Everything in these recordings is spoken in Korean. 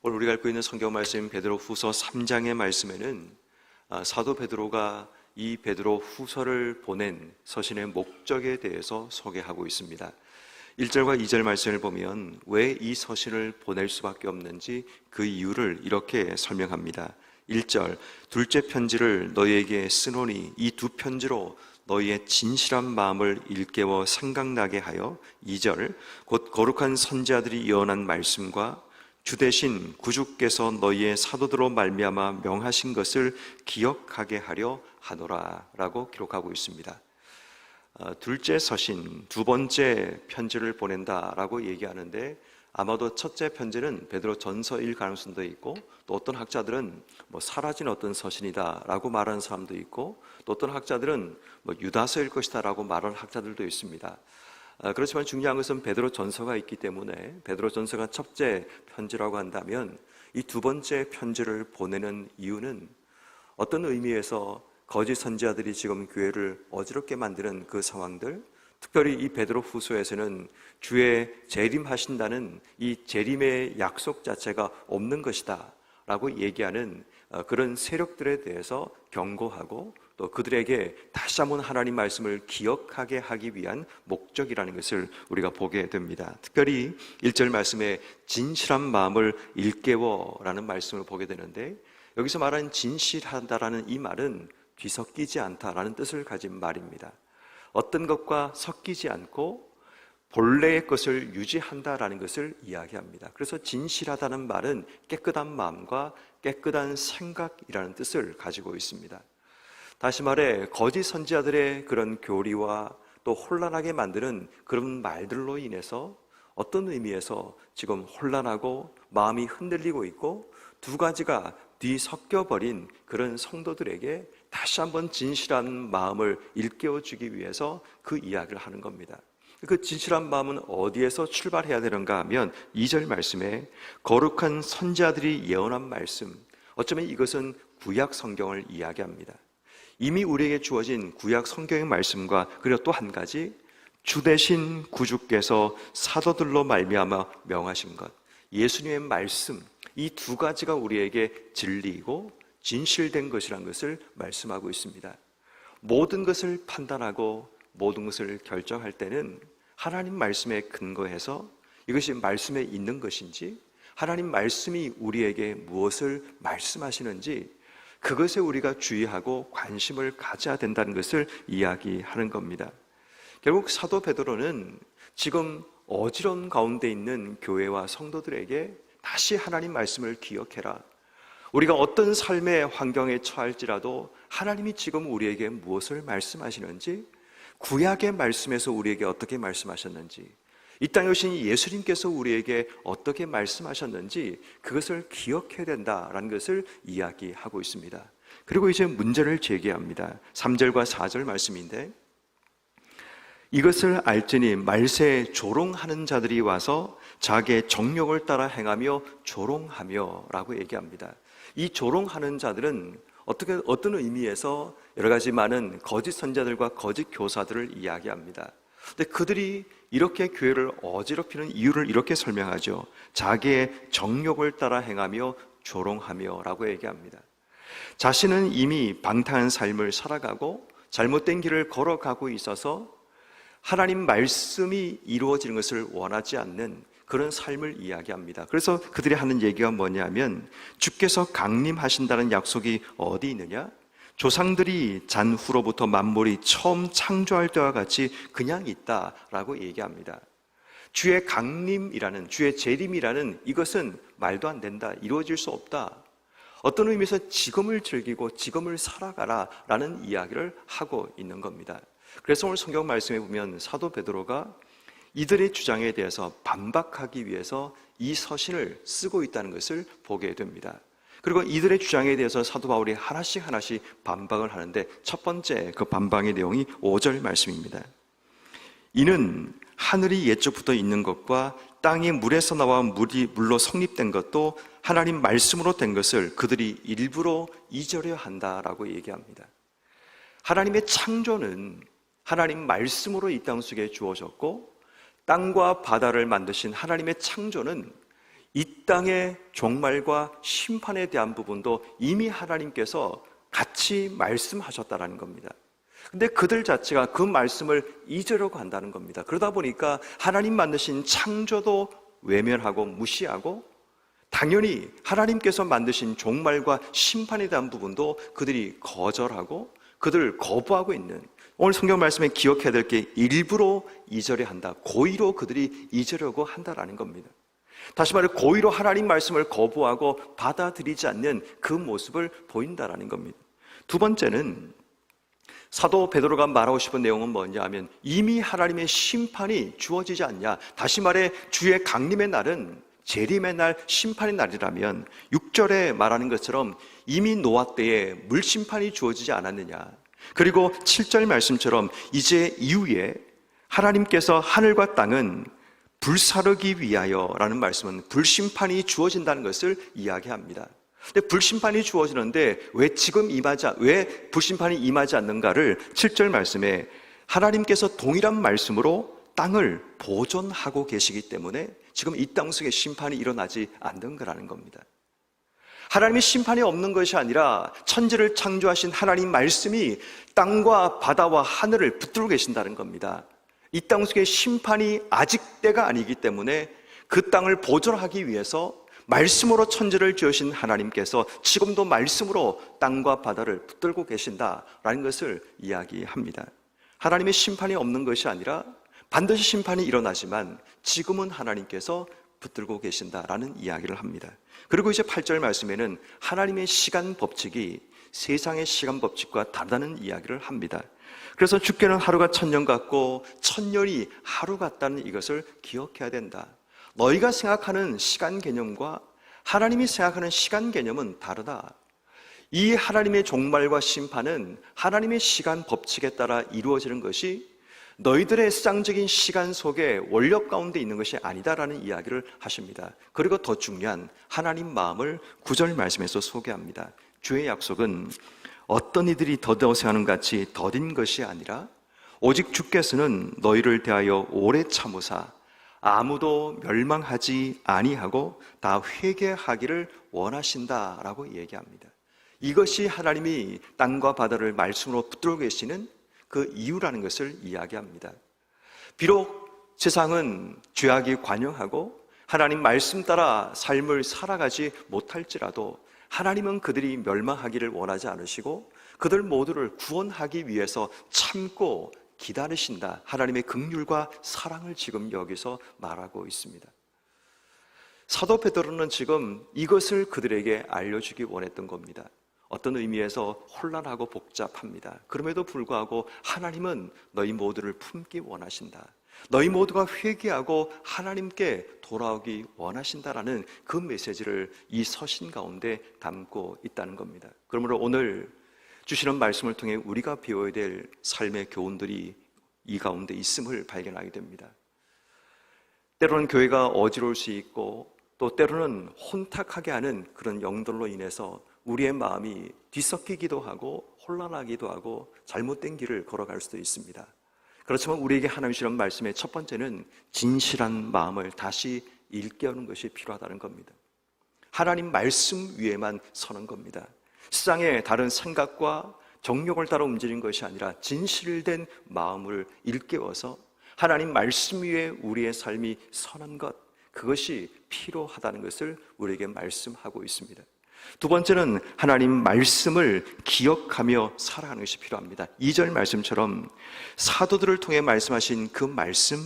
오늘 우리가 읽고 있는 성경 말씀 베드로후서 3장의 말씀에는 사도 베드로가 이 베드로 후서를 보낸 서신의 목적에 대해서 소개하고 있습니다. 1절과 2절 말씀을 보면 왜 이 서신을 보낼 수밖에 없는지 그 이유를 이렇게 설명합니다. 1절, 둘째 편지를 너희에게 쓰노니 이 두 편지로 너희의 진실한 마음을 일깨워 생각나게 하여 2절, 곧 거룩한 선지자들이 예언한 말씀과 주 대신 구주께서 너희의 사도들로 말미암아 명하신 것을 기억하게 하려 하노라 라고 기록하고 있습니다. 둘째 서신, 두 번째 편지를 보낸다라고 얘기하는데 아마도 첫째 편지는 베드로 전서일 가능성도 있고, 또 어떤 학자들은 사라진 어떤 서신이다라고 말하는 사람도 있고, 또 어떤 학자들은 유다서일 것이다라고 말하는 학자들도 있습니다. 그렇지만 중요한 것은 베드로 전서가 있기 때문에 베드로 전서가 첫째 편지라고 한다면 이 두 번째 편지를 보내는 이유는 어떤 의미에서 거짓 선지자들이 지금 교회를 어지럽게 만드는 그 상황들, 특별히 이 베드로 후서에서는 주의 재림하신다는 이 재림의 약속 자체가 없는 것이다 라고 얘기하는 그런 세력들에 대해서 경고하고, 또 그들에게 다시 한번 하나님 말씀을 기억하게 하기 위한 목적이라는 것을 우리가 보게 됩니다. 특별히 1절 말씀에 진실한 마음을 일깨워 라는 말씀을 보게 되는데, 여기서 말하는 진실하다라는 이 말은 뒤섞이지 않다라는 뜻을 가진 말입니다. 어떤 것과 섞이지 않고 본래의 것을 유지한다라는 것을 이야기합니다. 그래서 진실하다는 말은 깨끗한 마음과 깨끗한 생각이라는 뜻을 가지고 있습니다. 다시 말해 거짓 선지자들의 그런 교리와 또 혼란하게 만드는 그런 말들로 인해서 어떤 의미에서 지금 혼란하고 마음이 흔들리고 있고 두 가지가 뒤섞여버린 그런 성도들에게 다시 한번 진실한 마음을 일깨워주기 위해서 그 이야기를 하는 겁니다. 그 진실한 마음은 어디에서 출발해야 되는가 하면 2절 말씀에 거룩한 선지자들이 예언한 말씀, 어쩌면 이것은 구약 성경을 이야기합니다. 이미 우리에게 주어진 구약 성경의 말씀과, 그리고 또 한 가지 주 대신 구주께서 사도들로 말미암아 명하신 것, 예수님의 말씀, 이 두 가지가 우리에게 진리이고 진실된 것이라는 것을 말씀하고 있습니다. 모든 것을 판단하고 모든 것을 결정할 때는 하나님 말씀에 근거해서 이것이 말씀에 있는 것인지, 하나님 말씀이 우리에게 무엇을 말씀하시는지 그것에 우리가 주의하고 관심을 가져야 된다는 것을 이야기하는 겁니다. 결국 사도 베드로는 지금 어지러운 가운데 있는 교회와 성도들에게 다시 하나님 말씀을 기억해라. 우리가 어떤 삶의 환경에 처할지라도 하나님이 지금 우리에게 무엇을 말씀하시는지, 구약의 말씀에서 우리에게 어떻게 말씀하셨는지, 이 땅에 오신 예수님께서 우리에게 어떻게 말씀하셨는지 그것을 기억해야 된다라는 것을 이야기하고 있습니다. 그리고 이제 문제를 제기합니다. 3절과 4절 말씀인데, 이것을 알지니 말세에 조롱하는 자들이 와서 자기의 정욕을 따라 행하며 조롱하며 라고 얘기합니다. 이 조롱하는 자들은 어떤 의미에서 여러 가지 많은 거짓 선지자들과 거짓 교사들을 이야기합니다. 근데 그들이 이렇게 교회를 어지럽히는 이유를 이렇게 설명하죠. 자기의 정욕을 따라 행하며 조롱하며 라고 얘기합니다. 자신은 이미 방탕한 삶을 살아가고 잘못된 길을 걸어가고 있어서 하나님 말씀이 이루어지는 것을 원하지 않는 그런 삶을 이야기합니다. 그래서 그들이 하는 얘기가 뭐냐면, 주께서 강림하신다는 약속이 어디 있느냐? 조상들이 잔 후로부터 만물이 처음 창조할 때와 같이 그냥 있다라고 얘기합니다. 주의 강림이라는, 주의 재림이라는 이것은 말도 안 된다, 이루어질 수 없다. 어떤 의미에서 지금을 즐기고 지금을 살아가라 라는 이야기를 하고 있는 겁니다. 그래서 오늘 성경 말씀에 보면 사도 베드로가 이들의 주장에 대해서 반박하기 위해서 이 서신을 쓰고 있다는 것을 보게 됩니다. 그리고 이들의 주장에 대해서 사도 바울이 하나씩 반박을 하는데, 첫 번째 그 반박의 내용이 5절 말씀입니다. 이는 하늘이 옛적부터 있는 것과 땅이 물에서 나와 물로 성립된 것도 하나님 말씀으로 된 것을 그들이 일부러 잊으려 한다라고 얘기합니다. 하나님의 창조는 하나님 말씀으로 이 땅 속에 주어졌고, 땅과 바다를 만드신 하나님의 창조는 이 땅의 종말과 심판에 대한 부분도 이미 하나님께서 같이 말씀하셨다라는 겁니다. 근데 그들 자체가 그 말씀을 잊으려고 한다는 겁니다. 그러다 보니까 하나님 만드신 창조도 외면하고 무시하고, 당연히 하나님께서 만드신 종말과 심판에 대한 부분도 그들이 거절하고 그들을 거부하고 있는, 오늘 성경 말씀에 기억해야 될 게 일부러 잊으려 한다, 고의로 그들이 잊으려고 한다라는 겁니다. 다시 말해 고의로 하나님 말씀을 거부하고 받아들이지 않는 그 모습을 보인다라는 겁니다. 두 번째는 사도 베드로가 말하고 싶은 내용은 뭐냐 하면, 이미 하나님의 심판이 주어지지 않냐, 다시 말해 주의 강림의 날은 재림의 날, 심판의 날이라면 6절에 말하는 것처럼 이미 노아 때에 물심판이 주어지지 않았느냐, 그리고 7절 말씀처럼 이제 이후에 하나님께서 하늘과 땅은 불사르기 위하여 라는 말씀은 불심판이 주어진다는 것을 이야기합니다. 근데 불심판이 주어지는데 왜 불심판이 임하지 않는가를 7절 말씀에 하나님께서 동일한 말씀으로 땅을 보존하고 계시기 때문에 지금 이 땅 속에 심판이 일어나지 않는 거라는 겁니다. 하나님의 심판이 없는 것이 아니라 천지를 창조하신 하나님 말씀이 땅과 바다와 하늘을 붙들고 계신다는 겁니다. 이 땅 속에 심판이 아직 때가 아니기 때문에 그 땅을 보존하기 위해서 말씀으로 천지를 지으신 하나님께서 지금도 말씀으로 땅과 바다를 붙들고 계신다라는 것을 이야기합니다. 하나님의 심판이 없는 것이 아니라 반드시 심판이 일어나지만 지금은 하나님께서 붙들고 계신다라는 이야기를 합니다. 그리고 이제 8절 말씀에는 하나님의 시간 법칙이 세상의 시간 법칙과 다르다는 이야기를 합니다. 그래서 주께는 하루가 1000년 같고 1000년이 하루 같다는 이것을 기억해야 된다. 너희가 생각하는 시간 개념과 하나님이 생각하는 시간 개념은 다르다. 이 하나님의 종말과 심판은 하나님의 시간 법칙에 따라 이루어지는 것이 너희들의 세상적인 시간 속에 원력 가운데 있는 것이 아니다라는 이야기를 하십니다. 그리고 더 중요한 하나님 마음을 9절 말씀에서 소개합니다. 주의 약속은 어떤 이들이 더디어 생하는 같이 더딘 것이 아니라 오직 주께서는 너희를 대하여 오래 참으사 아무도 멸망하지 아니하고 다 회개하기를 원하신다라고 얘기합니다. 이것이 하나님이 땅과 바다를 말씀으로 붙들고 계시는 그 이유라는 것을 이야기합니다. 비록 세상은 죄악이 관영하고 하나님 말씀 따라 삶을 살아가지 못할지라도 하나님은 그들이 멸망하기를 원하지 않으시고 그들 모두를 구원하기 위해서 참고 기다리신다. 하나님의 긍휼과 사랑을 지금 여기서 말하고 있습니다. 사도 베드로는 지금 이것을 그들에게 알려주기 원했던 겁니다. 어떤 의미에서 혼란하고 복잡합니다. 그럼에도 불구하고 하나님은 너희 모두를 품기 원하신다. 너희 모두가 회개하고 하나님께 돌아오기 원하신다라는 그 메시지를 이 서신 가운데 담고 있다는 겁니다. 그러므로 오늘 주시는 말씀을 통해 우리가 배워야 될 삶의 교훈들이 이 가운데 있음을 발견하게 됩니다. 때로는 교회가 어지러울 수 있고 또 때로는 혼탁하게 하는 그런 영들로 인해서 우리의 마음이 뒤섞이기도 하고 혼란하기도 하고 잘못된 길을 걸어갈 수도 있습니다. 그렇지만 우리에게 하나님 주시는 말씀의 첫 번째는 진실한 마음을 다시 일깨우는 것이 필요하다는 겁니다. 하나님 말씀 위에만 서는 겁니다. 세상의 다른 생각과 정욕을 따라 움직이는 것이 아니라 진실된 마음을 일깨워서 하나님 말씀 위에 우리의 삶이 서는 것, 그것이 필요하다는 것을 우리에게 말씀하고 있습니다. 두 번째는 하나님 말씀을 기억하며 살아가는 것이 필요합니다. 2절 말씀처럼 사도들을 통해 말씀하신 그 말씀,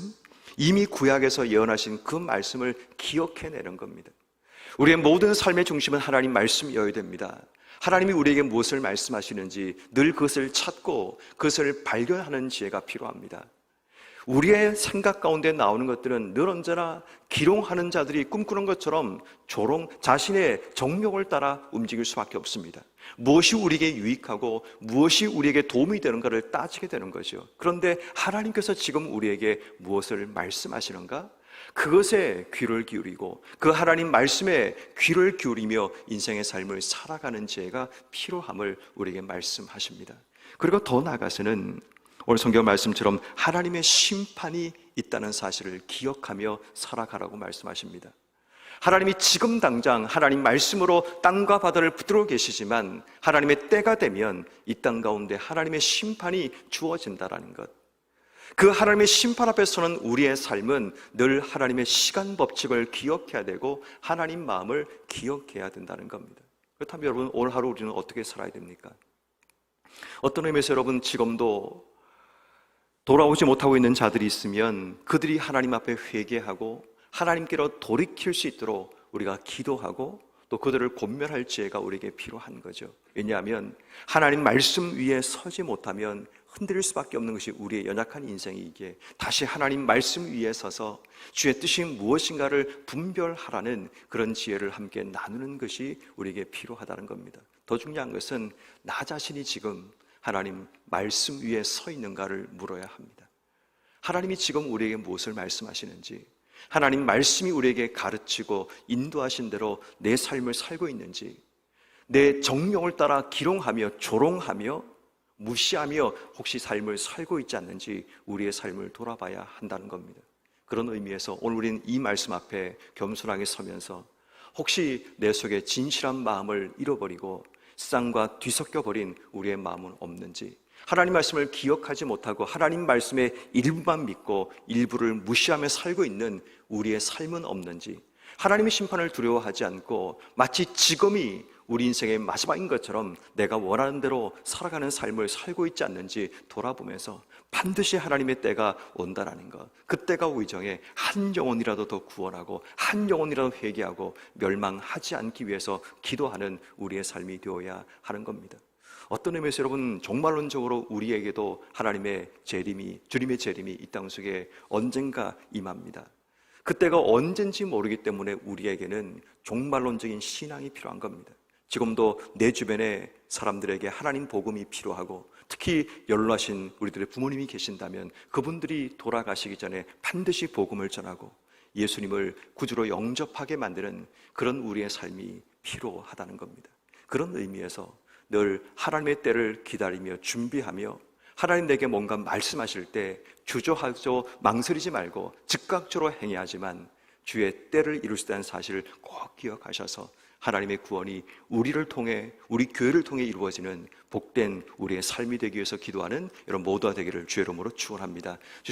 이미 구약에서 예언하신 그 말씀을 기억해내는 겁니다. 우리의 모든 삶의 중심은 하나님 말씀이어야 됩니다. 하나님이 우리에게 무엇을 말씀하시는지 늘 그것을 찾고 그것을 발견하는 지혜가 필요합니다. 우리의 생각 가운데 나오는 것들은 늘 언제나 기롱하는 자들이 꿈꾸는 것처럼 조롱, 자신의 정욕을 따라 움직일 수밖에 없습니다. 무엇이 우리에게 유익하고 무엇이 우리에게 도움이 되는가를 따지게 되는 거죠. 그런데 하나님께서 지금 우리에게 무엇을 말씀하시는가? 그것에 귀를 기울이고 그 하나님 말씀에 귀를 기울이며 인생의 삶을 살아가는 지혜가 필요함을 우리에게 말씀하십니다. 그리고 더 나아가서는 오늘 성경 말씀처럼 하나님의 심판이 있다는 사실을 기억하며 살아가라고 말씀하십니다. 하나님이 지금 당장 하나님 말씀으로 땅과 바다를 붙들어 계시지만 하나님의 때가 되면 이 땅 가운데 하나님의 심판이 주어진다라는 것. 그 하나님의 심판 앞에서는 우리의 삶은 늘 하나님의 시간 법칙을 기억해야 되고 하나님 마음을 기억해야 된다는 겁니다. 그렇다면 여러분, 오늘 하루 우리는 어떻게 살아야 됩니까? 어떤 의미에서 여러분, 지금도 돌아오지 못하고 있는 자들이 있으면 그들이 하나님 앞에 회개하고 하나님께로 돌이킬 수 있도록 우리가 기도하고 또 그들을 권면할 지혜가 우리에게 필요한 거죠. 왜냐하면 하나님 말씀 위에 서지 못하면 흔들릴 수밖에 없는 것이 우리의 연약한 인생이기에 다시 하나님 말씀 위에 서서 주의 뜻이 무엇인가를 분별하라는 그런 지혜를 함께 나누는 것이 우리에게 필요하다는 겁니다. 더 중요한 것은 나 자신이 지금 하나님 말씀 위에 서 있는가를 물어야 합니다. 하나님이 지금 우리에게 무엇을 말씀하시는지, 하나님 말씀이 우리에게 가르치고 인도하신 대로 내 삶을 살고 있는지, 내 정욕을 따라 기롱하며 조롱하며 무시하며 혹시 삶을 살고 있지 않는지 우리의 삶을 돌아봐야 한다는 겁니다. 그런 의미에서 오늘 우리는 이 말씀 앞에 겸손하게 서면서 혹시 내 속에 진실한 마음을 잃어버리고 세상과 뒤섞여버린 우리의 마음은 없는지, 하나님 말씀을 기억하지 못하고 하나님 말씀의 일부만 믿고 일부를 무시하며 살고 있는 우리의 삶은 없는지, 하나님의 심판을 두려워하지 않고 마치 지금이 우리 인생의 마지막인 것처럼 내가 원하는 대로 살아가는 삶을 살고 있지 않는지 돌아보면서 반드시 하나님의 때가 온다라는 것, 그 때가 오기 전에 한 영혼이라도 더 구원하고 한 영혼이라도 회개하고 멸망하지 않기 위해서 기도하는 우리의 삶이 되어야 하는 겁니다. 어떤 의미에서 여러분, 종말론적으로 우리에게도 하나님의 재림이, 주님의 재림이 이 땅 속에 언젠가 임합니다. 그때가 언젠지 모르기 때문에 우리에게는 종말론적인 신앙이 필요한 겁니다. 지금도 내 주변의 사람들에게 하나님 복음이 필요하고, 특히 연로하신 우리들의 부모님이 계신다면 그분들이 돌아가시기 전에 반드시 복음을 전하고 예수님을 구주로 영접하게 만드는 그런 우리의 삶이 필요하다는 겁니다. 그런 의미에서 늘 하나님의 때를 기다리며 준비하며 하나님 내게 뭔가 말씀하실 때 주저하죠 망설이지 말고 즉각적으로 행해야 하지만 주의 때를 이룰 수 있다는 사실을 꼭 기억하셔서 하나님의 구원이 우리를 통해, 우리 교회를 통해 이루어지는 복된 우리의 삶이 되기 위해서 기도하는 여러분 모두가 되기를 주의 이름으로 축원합니다.